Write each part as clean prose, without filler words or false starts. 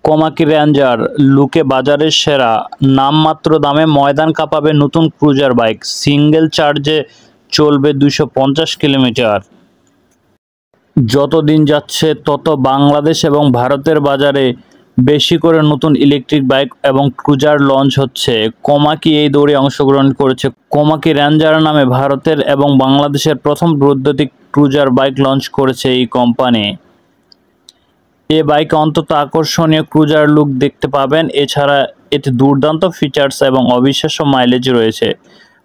Komaki ranger লুকে বাজারের সেরা, নামমাত্র দামে ময়দান কাঁপাবে নতুন ক্রুজার বাইক, সিঙ্গেল চার্জে চলবে 250 কিলোমিটার। যত দিন যাচ্ছে তত বাংলাদেশ এবং ভারতের বাজারে বেশি করে নতুন ইলেকট্রিক বাইক এবং ক্রুজার লঞ্চ হচ্ছে। কমাকি এই দৌড়ে অংশগ্রহণ করেছে। কমাকি রেঞ্জার নামে ভারতের এবং বাংলাদেশের প্রথম বৈদ্যুতিক ক্রুজার বাইক লঞ্চ করেছে এই কোম্পানি। এ বাইকে অন্তত আকর্ষণীয় ক্রুজার লুক দেখতে পাবেন। এছাড়া এতে দুর্দান্ত ফিচার্স এবং অবিশ্বাস্য মাইলেজ রয়েছে।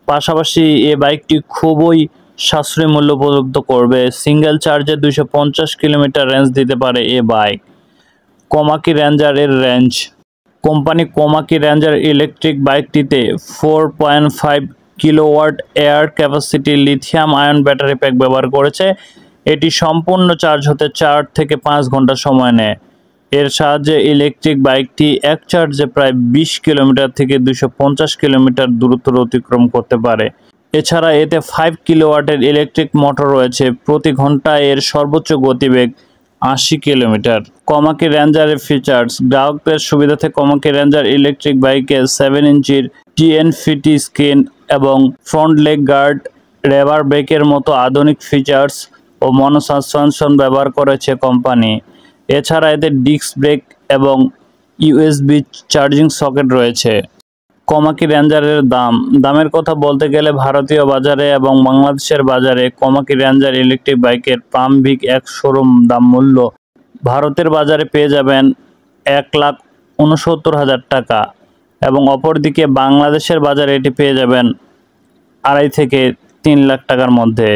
পাশাপাশি এ বাইকটি খুবই সাশ্রয়ী মূল্য উপলব্ধ করবে। সিঙ্গেল চার্জে 250 কিলোমিটার রেঞ্জ দিতে পারে এ বাইক। কমাকি রেঞ্জার এর range. Company Komaki ranger electric বাইকটিতে 4.5 kilowatt hour capacity lithium ion battery pack ব্যবহার করেছে। এটি সম্পূর্ণ চার্জ হতে 4 থেকে 5 ঘন্টা সময় নেয়। এর সাহায্যে ইলেকট্রিক বাইকটি এক চার্জে প্রায় 20 কিলোমিটার থেকে 250 কিলোমিটার দূরত্ব অতিক্রম করতে পারে। এছাড়া এতে 5 কিলোওয়াটের ইলেকট্রিক মোটর রয়েছে। প্রতি ঘন্টায় এর সর্বোচ্চ গতিবেগ 80 কিলোমিটার। কমাকি রেঞ্জারের ফিচার্স। গ্রাহকদের সুবিধার্থে কমাকি রেঞ্জার ইলেকট্রিক বাইকে 7 ইঞ্চির টিএনএফটি স্ক্রিন এবং ফ্রন্ট লেগ গার্ড, রেভার ব্রেকের মতো আধুনিক ফিচার্স ও মনো সাসপেনশন ব্যবহার করেছে কোম্পানি। এছাড়া এতে ডিস্ক ব্রেক এবং ইউএসবি চার্জিং সকেট রয়েছে। কমাকি রেঞ্জারের দামের কথা বলতে গেলে ভারতীয় বাজারে এবং বাংলাদেশের বাজারে কমাকি রেঞ্জার ইলেকট্রিক বাইকের প্রারম্ভিক এক শোরুম দাম মূল্য ভারতের বাজারে পেয়ে যাবেন 1,69,000 টাকা এবং অপরদিকে বাংলাদেশের বাজারে এটি পেয়ে যাবেন 2.5 থেকে 3 লাখ টাকার মধ্যে।